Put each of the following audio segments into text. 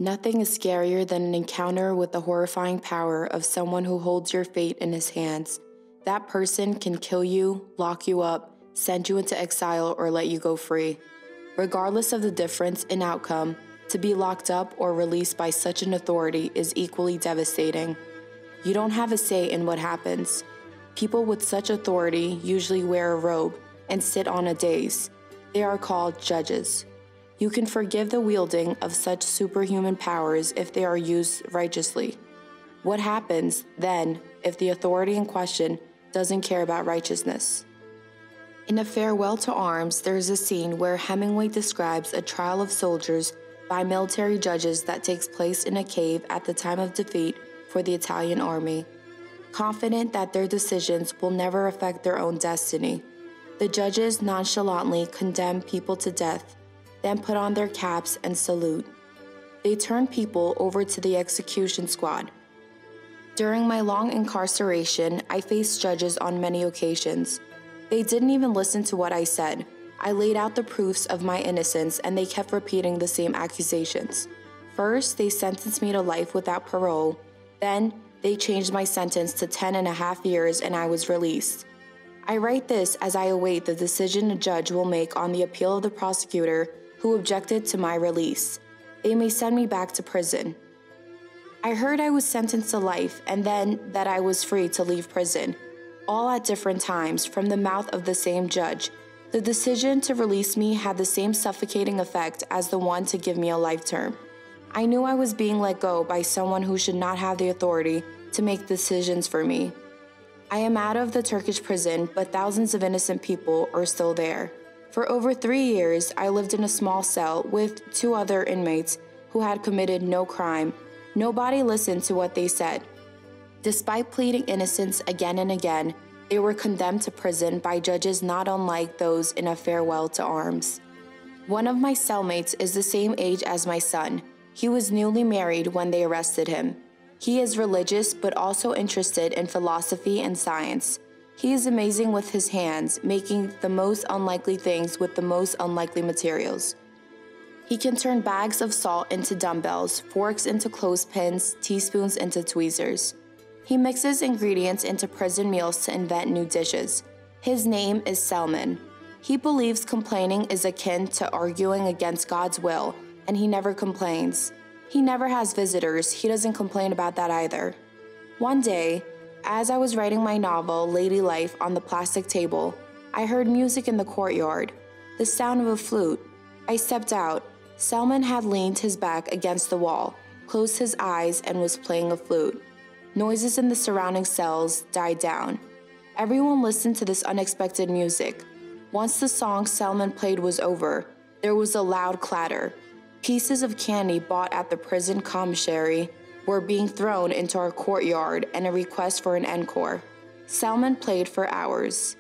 Nothing is scarier than an encounter with the horrifying power of someone who holds your fate in his hands. That person can kill you, lock you up, send you into exile, or let you go free. Regardless of the difference in outcome, to be locked up or released by such an authority is equally devastating. You don't have a say in what happens. People with such authority usually wear a robe and sit on a dais. They are called judges. You can forgive the wielding of such superhuman powers if they are used righteously. What happens, then, if the authority in question doesn't care about righteousness? In A Farewell to Arms, there is a scene where Hemingway describes a trial of soldiers by military judges that takes place in a cave at the time of defeat for the Italian army. Confident that their decisions will never affect their own destiny, the judges nonchalantly condemn people to death, then put on their caps and salute. They turn people over to the execution squad. During my long incarceration, I faced judges on many occasions. They didn't even listen to what I said. I laid out the proofs of my innocence and they kept repeating the same accusations. First, they sentenced me to life without parole. Then, they changed my sentence to 10.5 years and I was released. I write this as I await the decision a judge will make on the appeal of the prosecutor who objected to my release. They may send me back to prison. I heard I was sentenced to life and then that I was free to leave prison, all at different times from the mouth of the same judge. The decision to release me had the same suffocating effect as the one to give me a life term. I knew I was being let go by someone who should not have the authority to make decisions for me. I am out of the Turkish prison, but thousands of innocent people are still there. For over 3 years, I lived in a small cell with 2 other inmates who had committed no crime. Nobody listened to what they said. Despite pleading innocence again and again, they were condemned to prison by judges not unlike those in A Farewell to Arms. One of my cellmates is the same age as my son. He was newly married when they arrested him. He is religious but also interested in philosophy and science. He is amazing with his hands, making the most unlikely things with the most unlikely materials. He can turn bags of salt into dumbbells, forks into clothespins, teaspoons into tweezers. He mixes ingredients into prison meals to invent new dishes. His name is Selman. He believes complaining is akin to arguing against God's will, and he never complains. He never has visitors. He doesn't complain about that either. One day, as I was writing my novel, Lady Life, on the plastic table, I heard music in the courtyard, the sound of a flute. I stepped out. Selman had leaned his back against the wall, closed his eyes, and was playing a flute. Noises in the surrounding cells died down. Everyone listened to this unexpected music. Once the song Selman played was over, there was a loud clatter. Pieces of candy bought at the prison commissary were being thrown into our courtyard and a request for an encore. Selman played for hours.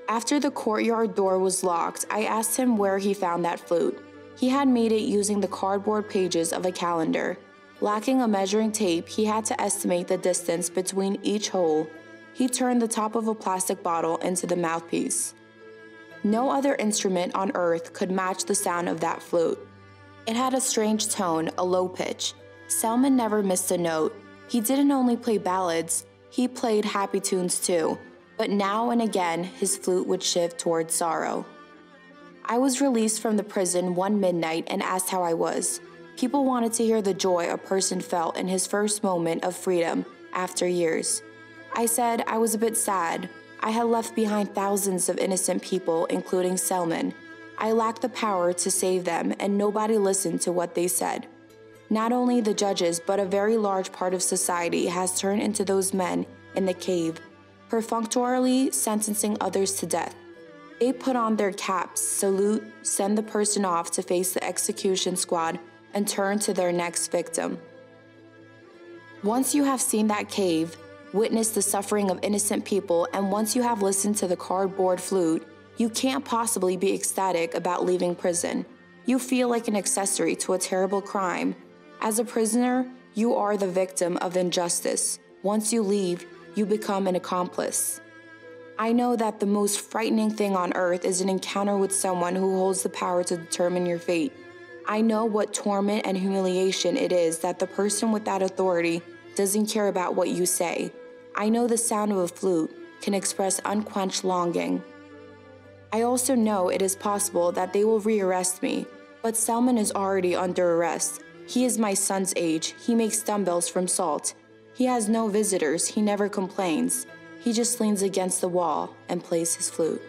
After the courtyard door was locked, I asked him where he found that flute. He had made it using the cardboard pages of a calendar. Lacking a measuring tape, he had to estimate the distance between each hole. He turned the top of a plastic bottle into the mouthpiece. No other instrument on earth could match the sound of that flute. It had a strange tone, a low pitch. Selman never missed a note. He didn't only play ballads, he played happy tunes too, but now and again his flute would shift towards sorrow. I was released from the prison one midnight and asked how I was. People wanted to hear the joy a person felt in his first moment of freedom after years. I said I was a bit sad. I had left behind thousands of innocent people, including Selman. I lacked the power to save them, and nobody listened to what they said. Not only the judges, but a very large part of society has turned into those men in the cave, perfunctorily sentencing others to death. They put on their caps, salute, send the person off to face the execution squad, and turn to their next victim. Once you have seen that cave, witnessed the suffering of innocent people, and once you have listened to the cardboard flute, you can't possibly be ecstatic about leaving prison. You feel like an accessory to a terrible crime. As a prisoner, you are the victim of injustice. Once you leave, you become an accomplice. I know that the most frightening thing on earth is an encounter with someone who holds the power to determine your fate. I know what torment and humiliation it is that the person with that authority doesn't care about what you say. I know the sound of a flute can express unquenched longing. I also know it is possible that they will rearrest me, but Selman is already under arrest. He is my son's age. He makes dumbbells from salt. He has no visitors. He never complains. He just leans against the wall and plays his flute.